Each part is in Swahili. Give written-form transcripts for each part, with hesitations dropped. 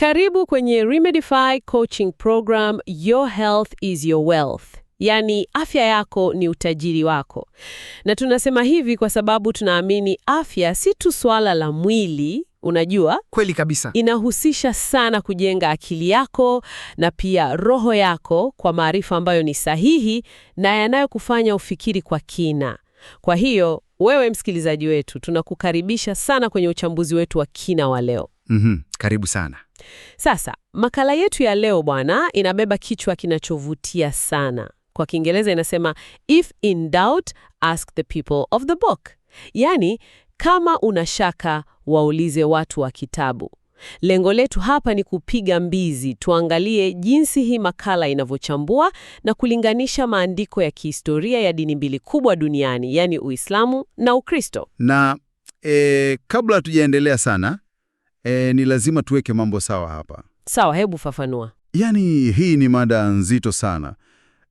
Karibu kwenye Remedify Coaching Program, Your Health is Your Wealth. Yaani afya yako ni utajiri wako. Na tunasema hivi kwa sababu tunaamini afya si tu swala la mwili, unajua? Kweli kabisa. Inahusisha sana kujenga akili yako na pia roho yako kwa maarifa ambayo ni sahihi na yanayokufanya ufikiri kwa kina. Kwa hiyo, wewe msikilizaji wetu, tunakukaribisha sana kwenye uchambuzi wetu wa kina wa leo. Karibu sana. Sasa, makala yetu ya leo bwana inabeba kichwa kinachovutia sana. Kwa Kiingereza inasema, if in doubt, ask the people of the book. Yaani, kama una shaka, waulize watu wa kitabu. Lengo letu hapa ni kupiga mbizi, tuangalie jinsi hii makala inavyochambua na kulinganisha maandiko ya kihistoria ya dini mbili kubwa duniani, yaani Uislamu na Ukristo. Na kabla tujaendelea sana, ni lazima tuweke mambo sawa hapa. Sawa, hebu fafanua. Yaani hii ni mada nzito sana.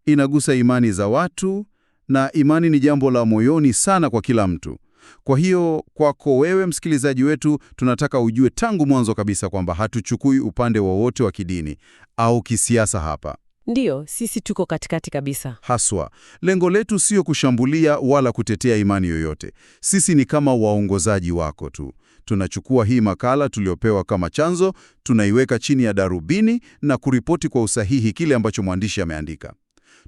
Inagusa imani za watu, na imani ni jambo la moyoni sana kwa kila mtu. Kwa hiyo kwako wewe msikilizaji wetu, tunataka ujue tangu mwanzo kabisa kwamba hatuchukui upande wowote wa kidini au kisiasa hapa. Ndiyo, sisi tuko katikati kabisa. Haswa, lengo letu sio kushambulia wala kutetea imani yoyote. Sisi ni kama waongozaji wako tu. Tunachukua hii makala tuliopewa kama chanzo, tunaiweka chini ya darubini na kuripoti kwa usahihi kile ambacho mwandishi ameandika.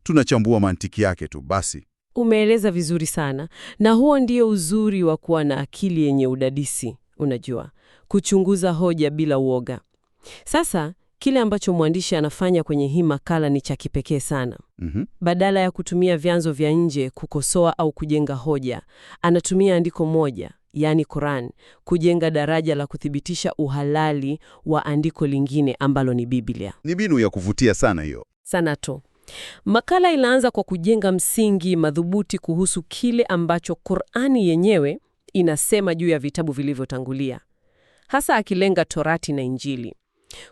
Tunachambua mantiki yake tu basi. Umeeleza vizuri sana. Na huo ndio uzuri wa kuwa na akili yenye udadisi, unajua. Kuchunguza hoja bila uoga. Sasa, kile ambacho mwandishi anafanya kwenye hii makala ni cha kipekee sana. Badala ya kutumia vyanzo vya nje kukosoa au kujenga hoja, anatumia andiko moja, yaani Quran, kujenga daraja la kuthibitisha uhalali wa andiko lingine ambalo ni Biblia. Ni mbinu ya kuvutia sana hiyo. Sana tu. Makala inaanza kwa kujenga msingi madhubuti kuhusu kile ambacho Qur'ani yenyewe inasema juu ya vitabu vilivyotangulia, hasa akilenga Torati na Injili.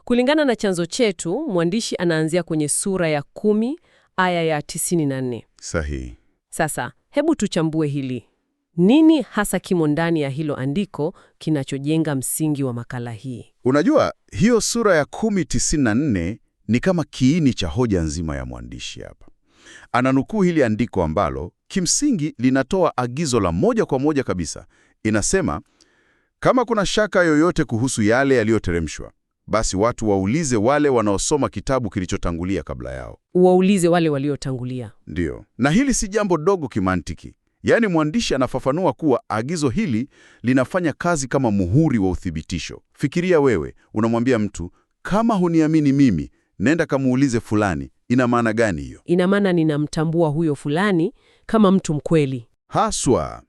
Kulingana na chanzo chetu, mwandishi anaanzia kwenye sura ya 10 aya ya 94. Sahihi. Sasa, hebu tuchambue hili. Nini hasa kimo ndani ya hilo andiko kinachojenga msingi wa makala hii? Unajua, hiyo sura ya 10:94 ni kama kiini cha hoja nzima ya mwandishi hapa. Ananukuu hili andiko ambalo kimsingi linatoa agizo la moja kwa moja kabisa. Inasema, kama kuna shaka yoyote kuhusu yale yaliyoteremshwa, basi watu waulize wale wanaosoma kitabu kilichotangulia kabla yao. Waulize wale waliotangulia. Ndiyo. Na hili si jambo dogo kimantiki. Yaani mwandishi anafafanua kuwa agizo hili linafanya kazi kama muhuri wa uthibitisho. Fikiria wewe, unamwambia mtu, kama huniamini mimi, nenda kamuulize fulani. Ina maana gani hiyo? Ina maana ninamtambua huyo fulani kama mtu mkweli. Haswa,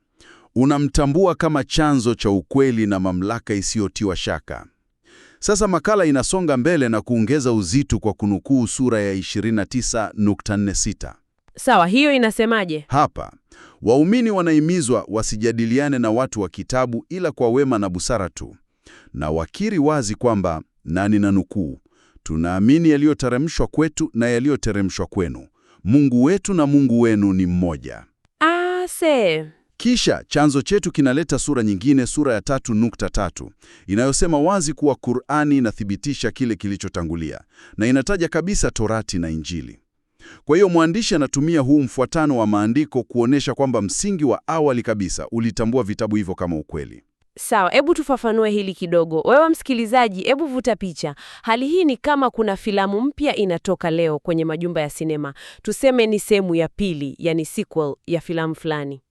unamtambua kama chanzo cha ukweli na mamlaka isiyotiwa shaka. Sasa makala inasonga mbele na kuongeza uzito kwa kunukuu sura ya 29:46. Sawa, hiyo inasemaje? Hapa, waumini wanahimizwa wasijadiliane na watu wa kitabu ila kwa wema na busara tu. Na wakiri wazi kwamba, na ninanukuu, tunaamini yaliyoteremshwa kwetu na yaliyoteremshwa kwenu. Mungu wetu na Mungu wenu ni mmoja. Kisha chanzo chetu kinaleta sura nyingine, sura ya 3:3, inayosema wazi kuwa Qur'ani inathibitisha kile kilichotangulia na inataja kabisa Torati na Injili. Kwa hiyo mwandishi anatumia huu mfuatano wa maandiko kuonesha kwamba msingi wa awali kabisa ulitambua vitabu hivyo kama ukweli. Sawa, hebu tufafanue hili kidogo. Wewe msikilizaji, hebu vuta picha. Hali hii ni kama kuna filamu mpya inatoka leo kwenye majumba ya sinema. Tuseme ni sehemu ya pili, yani sequel ya filamu fulani.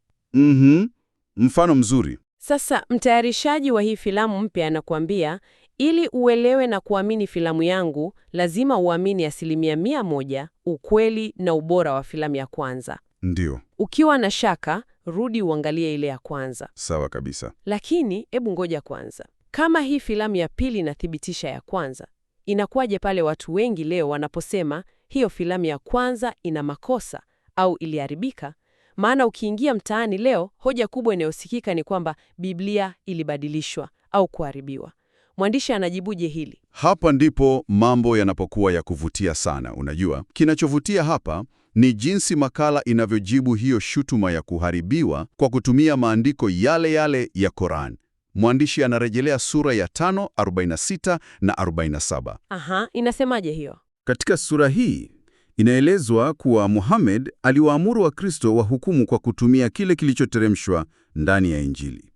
Mfano mzuri. Sasa mtayarishaji wa hii filamu mpya anakuambia, ili uelewe na kuamini filamu yangu, lazima uamini 100% ukweli na ubora wa filamu ya kwanza. Ndio. Ukiwa na shaka, rudi uangalie ile ya kwanza. Sawa kabisa. Lakini, hebu ngoja kwanza. Kama hii filamu ya pili inathibitisha ya kwanza, inakuwaje pale watu wengi leo wanaposema hiyo filamu ya kwanza ina makosa au iliharibika? Maana ukiingia mtaani leo, hoja kubwa inayosikika ni kwamba Biblia ilibadilishwa au kuharibiwa. Mwandishi anajibuje hili? Hapa ndipo mambo yanapokuwa ya kuvutia sana. Unajua, kinachovutia hapa ni jinsi makala inavyojibu hiyo shutuma ya kuharibiwa kwa kutumia maandiko yale yale ya Qur'an. Mwandishi anarejelea sura ya 5, 46 na 47. Aha, inasemaje hiyo? Katika sura hii inaelezwa kuwa Muhammad aliwaamuru Wakristo wahukumu kwa kutumia kile kilichoteremshwa ndani ya Injili.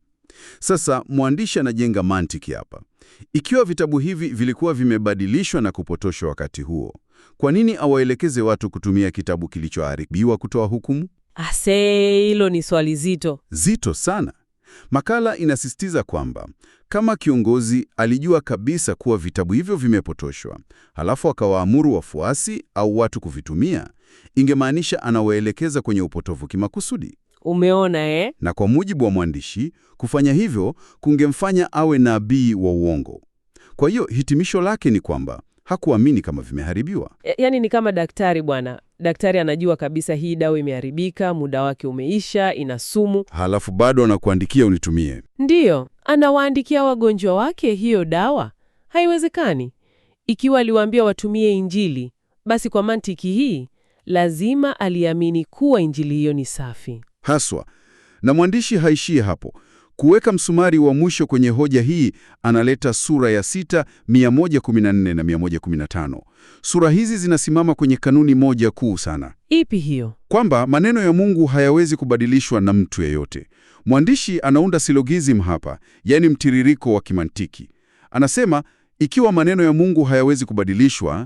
Sasa mwandishi anajenga mantiki hapa. Ikiwa vitabu hivi vilikuwa vimebadilishwa na kupotoshwa wakati huo, kwa nini awaelekeze watu kutumia kitabu kilichoharibiwa kutoa hukumu? Hilo ni swali zito. Zito sana. Makala inasisitiza kwamba kama kiongozi alijua kabisa kuwa vitabu hivyo vimepotoshwa, halafu akawaamuru wafuasi au watu kuvitumia, ingemaanisha anawaelekeza kwenye upotovu kimakusudi. Umeona, Na kwa mujibu wa mwandishi, kufanya hivyo kungemfanya awe nabii wa uongo. Kwa hiyo hitimisho lake ni kwamba hakuamini kama vimeharibiwa. Yaani ni kama daktari bwana. Daktari anajua kabisa hii dawa imeharibika, muda wake umeisha, ina sumu. Halafu bado anakuandikia unitumie. Ndiyo, anawaandikia wagonjwa wake hiyo dawa. Haiwezekani. Ikiwa aliwaambia watumie Injili, basi kwa mantiki hii, lazima aliamini kuwa Injili hiyo ni safi. Haswa. Na mwandishi haishii hapo. Kuweka msumari wa mwisho kwenye hoja hii, analeta sura ya 6, 114 na 115. Sura hizi zinasimama kwenye kanuni moja kuu sana. Ipi hiyo? Kwamba maneno ya Mungu hayawezi kubadilishwa na mtu yeyote. Mwandishi anaunda syllogism hapa, yani mtiririko wa kimantiki. Anasema ikiwa maneno ya Mungu hayawezi kubadilishwa,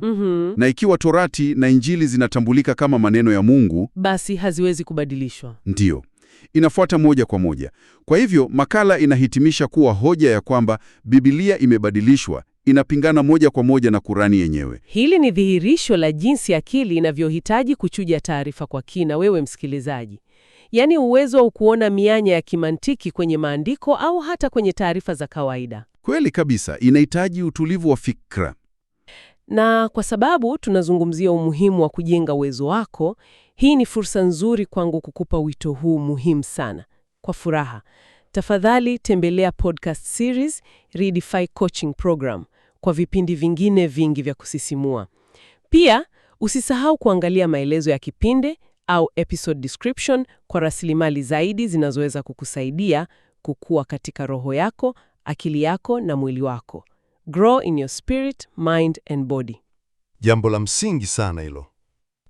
na ikiwa Torati na Injili zinatambulika kama maneno ya Mungu, basi haziwezi kubadilishwa. Ndiyo. Inafuata moja kwa moja. Kwa hivyo, makala inahitimisha kuwa hoja ya kwamba Biblia imebadilishwa inapingana moja kwa moja na Kurani yenyewe. Hili ni dhihirisho la jinsi akili inavyohitaji kuchuja taarifa kwa kina, wewe msikilizaji. Yaani uwezo wa kuona mianya ya kimantiki kwenye maandiko au hata kwenye taarifa za kawaida. Kweli kabisa, inahitaji utulivu wa fikra. Na kwa sababu tunazungumzia umuhimu wa kujenga uwezo wako, hii ni fursa nzuri kwangu kukupa wito huu muhimu sana. Kwa furaha, tafadhali tembelea podcast series Readify Coaching Program kwa vipindi vingine vingi vya kusisimua. Pia, usisahau kuangalia maelezo ya kipindi au episode description kwa rasilimali zaidi zinazoweza kukusaidia kukua katika roho yako, akili yako na mwili wako. Grow in your spirit, mind and body. Jambo la msingi sana hilo.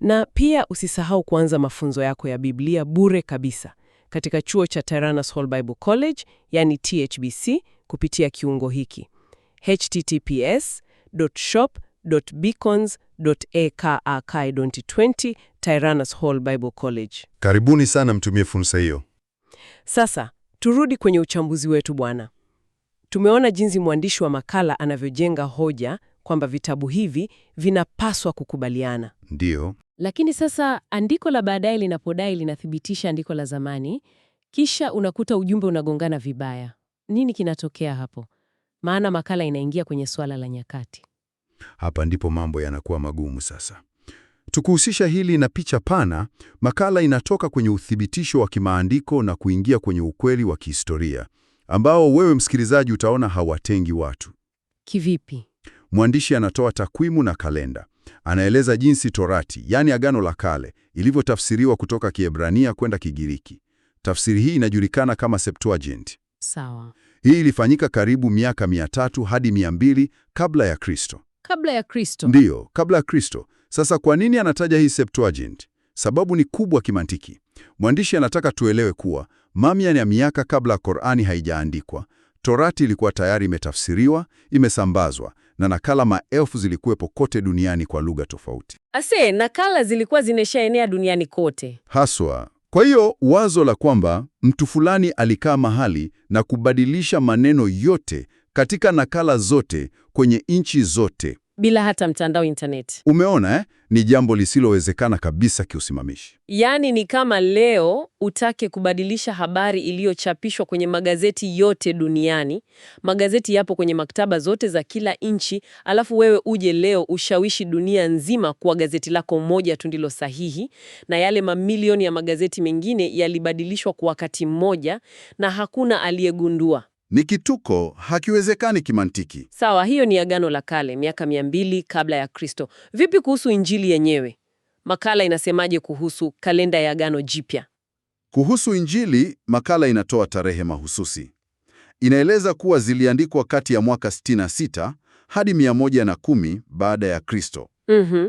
Na pia usisahau kuanza mafunzo yako ya Biblia bure kabisa katika chuo cha Tyrannus Hall Bible College, yani THBC, kupitia kiungo hiki https://beacons.aka/2020 Tyrannus Hall Bible College. Karibuni sana mtumie fursa hiyo. Sasa, turudi kwenye uchambuzi wetu bwana. Tumeona jinsi mwandishi wa makala anavyojenga hoja kwamba vitabu hivi vinapaswa kukubaliana. Ndiyo. Lakini sasa andiko la baadaye linapodai linathibitisha andiko la zamani, kisha unakuta ujumbe unagongana vibaya. Nini kinatokea hapo? Maana makala inaingia kwenye swala la nyakati. Hapa ndipo mambo yanakuwa magumu sasa. Tukuhusisha hili na picha pana, makala inatoka kwenye uthibitisho wa kimaandiko na kuingia kwenye ukweli wa kihistoria, ambao wewe msikilizaji utaona hawatengi watu. Kivipi? Mwandishi anatoa takwimu na kalenda. Anaeleza jinsi Torati, yani Agano la Kale, ilivyotafsiriwa kutoka Kiebrania kwenda Kigiriki. Tafsiri hii inajulikana kama Septuagint. Sawa. Hii ilifanyika karibu miaka 300 hadi 200 kabla ya Kristo. Kabla ya Kristo? Ndiyo, kabla ya Kristo. Sasa kwa nini anataja hii Septuagint? Sababu ni kubwa kimantiki. Mwandishi anataka tuelewe kuwa mamia ya miaka kabla Qur'ani haijaandikwa, Torati ilikuwa tayari imetafsiriwa, imesambazwa, na nakala maelfu zilikuwepo kote duniani kwa lugha tofauti. Nakala zilikuwa zineshaenea duniani kote. Haswa. Kwa hiyo wazo la kwamba mtu fulani alikaa mahali na kubadilisha maneno yote katika nakala zote kwenye nchi zote bila hata mtandao internet. Umeona, ni jambo lisilowezekana kabisa kiusimamishi. Yaani ni kama leo utake kubadilisha habari iliyochapishwa kwenye magazeti yote duniani. Magazeti yapo kwenye maktaba zote za kila nchi, alafu wewe uje leo ushawishi dunia nzima kuwa gazeti lako moja tu ndilo sahihi, na yale mamilioni ya magazeti mengine yalibadilishwa kwa wakati mmoja na hakuna aliyegundua. Ni kituko, hakiwezekani kimantiki. Sawa, hiyo ni Agano la Kale, miaka 200 kabla ya Kristo. Vipi kuhusu Injili yenyewe? Makala inasemaje kuhusu kalenda ya Agano Jipya? Kuhusu Injili, makala inatoa tarehe mahususi. Inaeleza kuwa ziliandikwa kati ya mwaka 66 hadi 110 baada ya Kristo.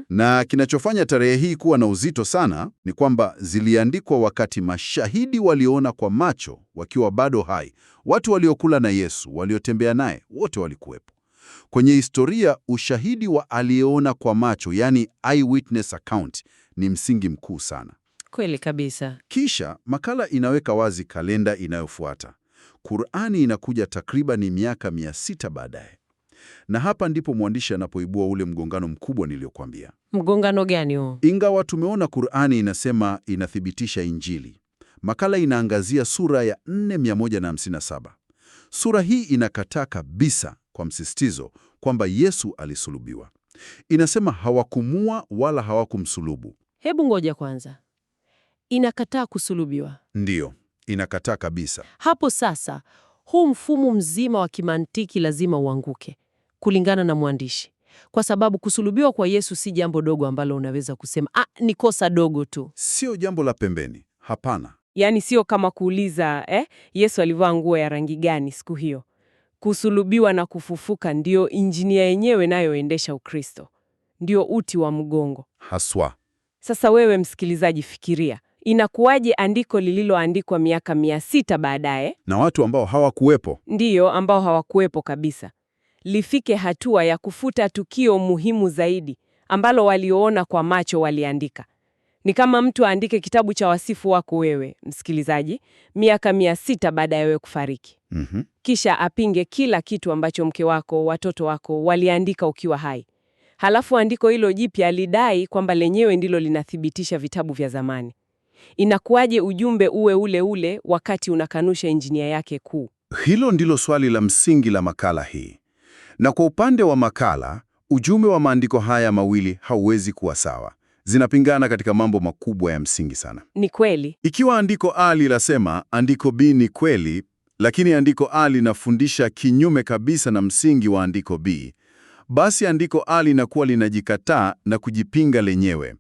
Na kinachofanya tarehe hii kuwa na uzito sana ni kwamba ziliandikwa wakati mashahidi walioona kwa macho wakiwa bado hai, watu waliokula na Yesu, waliotembea naye, wote walikuwepo. Kwenye historia, ushahidi wa aliyeona kwa macho, yani eyewitness account, ni msingi mkuu sana. Kweli kabisa. Kisha makala inaweka wazi kalenda inayofuata. Qur'ani inakuja takriban miaka 600 baadaye. Na hapa ndipo mwandishi anapoibua ule mgongano mkubwa niliokuambia. Mgongano gani huo? Ingawa tumeona Qur'ani inasema inathibitisha Injili, makala inaangazia sura ya 4157. Sura hii inakataa kabisa kwa msisitizo kwamba Yesu alisulubiwa. Inasema hawakumua wala hawakumsulubu. Hebu ngoja kwanza. Inakataa kusulubiwa. Ndiyo, inakataa kabisa. Hapo sasa, huu mfumo mzima wa kimantiki lazima uanguke, kulingana na mwandishi. Kwa sababu kusulubiwa kwa Yesu si jambo dogo ambalo unaweza kusema, ni kosa dogo tu. Sio jambo la pembeni, hapana. Yaani sio kama kuuliza, Yesu alivaa nguo ya rangi gani siku hiyo. Kusulubiwa na kufufuka ndio injinia yenyewe inayoendesha Ukristo. Ndio uti wa mgongo. Haswa. Sasa wewe msikilizaji, fikiria. Inakuwaje andiko lililoandikwa miaka 600 baadaye, Na watu ambao hawakuwepo. ndiyo ambao hawakuwepo kabisa, lifike hatua ya kufuta tukio muhimu zaidi ambalo walioona kwa macho waliandika? Ni kama mtu aandike kitabu cha wasifu wako wewe, msikilizaji, miaka 600 baada ya wewe kufariki. Kisha apinge kila kitu ambacho mke wako, watoto wako waliandika ukiwa hai. Halafu andiko hilo jipya alidai kwamba lenyewe ndilo linathibitisha vitabu vya zamani. Inakuwaje ujumbe uwe ule ule wakati unakanusha injinia yake kuu? Hilo ndilo swali la msingi la makala hii. Na kwa upande wa makala, ujumbe wa maandiko haya mawili hauwezi kuwa sawa. Zinapingana katika mambo makubwa ya msingi sana. Ni kweli. Ikiwa andiko A linasema andiko B ni kweli, lakini andiko A linafundisha kinyume kabisa na msingi wa andiko B, basi andiko A linakuwa linajikataa na kujipinga lenyewe.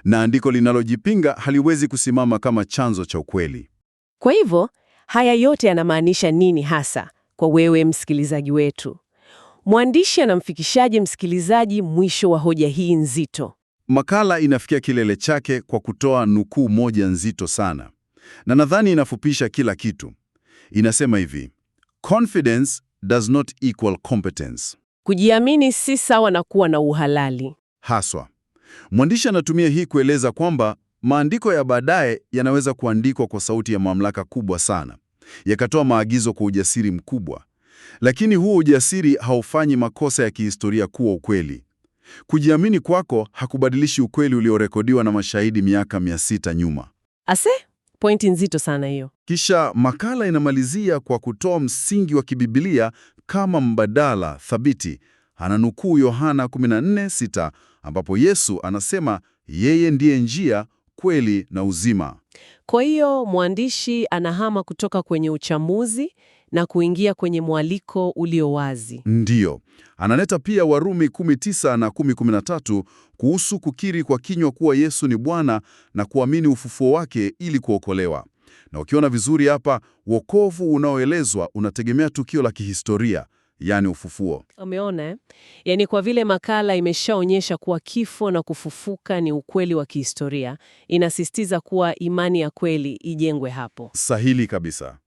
Na andiko linalojipinga haliwezi kusimama kama chanzo cha ukweli. Kwa hivyo, haya yote yanamaanisha nini hasa kwa wewe msikilizaji wetu? Mwandishi anamfikishaje msikilizaji mwisho wa hoja hii nzito? Makala inafikia kilele chake kwa kutoa nukuu moja nzito sana, na nadhani inafupisha kila kitu. Inasema hivi: confidence does not equal competence. Kujiamini si sawa na kuwa na uhalali. Haswa. Mwandishi anatumia hii kueleza kwamba maandiko ya baadaye yanaweza kuandikwa kwa sauti ya mamlaka kubwa sana, yakatoa maagizo kwa ujasiri mkubwa, lakini huo ujasiri haufanyi makosa ya kihistoria kuwa ukweli. Kujiamini kwako hakubadilishi ukweli uliorekodiwa na mashahidi miaka 600 nyuma. Pointi nzito sana hiyo. Kisha makala inamalizia kwa kutoa msingi wa kibibilia kama mbadala thabiti. Ananukuu Yohana 14:6 ambapo Yesu anasema yeye ndiye njia, kweli na uzima. Kwa hiyo mwandishi anahama kutoka kwenye uchamuzi na kuingia kwenye mwaliko ulio wazi. Ndiyo. Analeta pia Warumi 19 na 10:13 kuhusu kukiri kwa kinywa kuwa Yesu ni Bwana na kuamini ufufuo wake ili kuokolewa. Na ukiona vizuri hapa, wokovu unaoelezwa unategemea tukio la kihistoria, yani ufufuo. Umeona? Yaani kwa vile makala imeshaonyesha kuwa kifo na kufufuka ni ukweli wa kihistoria, inasisitiza kuwa imani ya kweli ijengwe hapo. Sahili kabisa.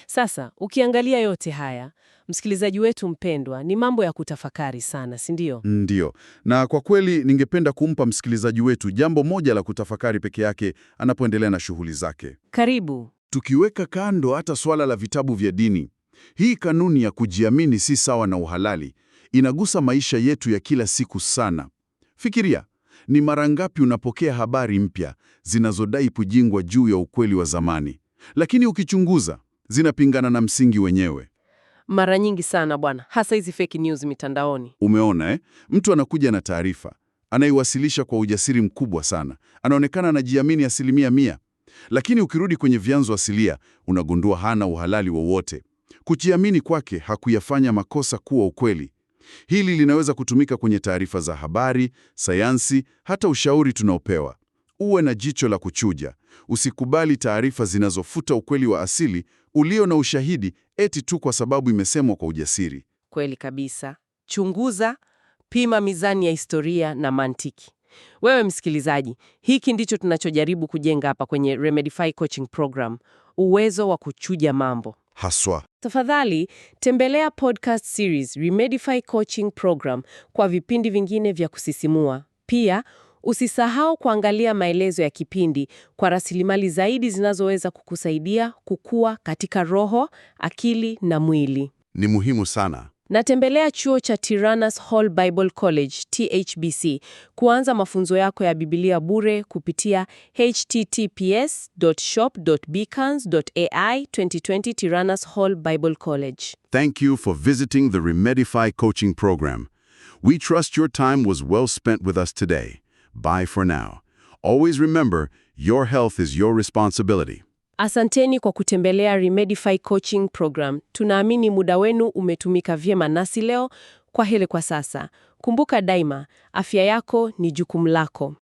Sasa, ukiangalia yote haya, msikilizaji wetu mpendwa, ni mambo ya kutafakari sana, si ndio? Ndiyo. Na kwa kweli ningependa kumpa msikilizaji wetu jambo moja la kutafakari peke yake anapoendelea na shughuli zake. Karibu. Tukiweka kando hata swala la vitabu vya dini, hii kanuni ya kujiamini si sawa na uhalali inagusa maisha yetu ya kila siku sana. Fikiria, ni mara ngapi unapokea habari mpya zinazodai kujengwa juu ya ukweli wa zamani, lakini ukichunguza zinapingana na msingi wenyewe. Mara nyingi sana bwana, hasa hizi fake news mitandaoni. Umeona, mtu anakuja na taarifa, anaiwasilisha kwa ujasiri mkubwa sana, anaonekana anajiamini 100%, lakini ukirudi kwenye vyanzo asilia unagundua hana uhalali wowote. Kujiamini kwake hakuyafanya makosa kuwa ukweli. Hili linaweza kutumika kwenye taarifa za habari, sayansi, hata ushauri tunaopewa. Uwe na jicho la kuchuja. Usikubali taarifa zinazofuta ukweli wa asili ulio na ushahidi eti tu kwa sababu imesemwa kwa ujasiri. Kweli kabisa. Chunguza, pima mizani ya historia na mantiki. Wewe msikilizaji, hiki ndicho tunachojaribu kujenga hapa kwenye Remedify Coaching Program, uwezo wa kuchuja mambo. Haswa. Tafadhali, tembelea podcast series Remedify Coaching Program kwa vipindi vingine vya kusisimua. Pia, usisahau kuangalia maelezo ya kipindi kwa rasilimali zaidi zinazoweza kukusaidia kukua katika roho, akili na mwili. Ni muhimu sana. Na tembelea chuo cha Tyrannus Hall Bible College, THBC, kuanza mafunzo yako ya Biblia bure kupitia https://shop.beacons.ai 2020 Tyrannus Hall Bible College. Thank you for visiting the Remedify Coaching Program. We trust your time was well spent with us today. Bye for now. Always remember, your health is your responsibility. Asanteni kwa kutembelea Remedify Coaching Program. Tunaamini muda wenu umetumika vyema nasi leo. Kwa heri kwa sasa. Kumbuka daima, afya yako ni jukumu lako.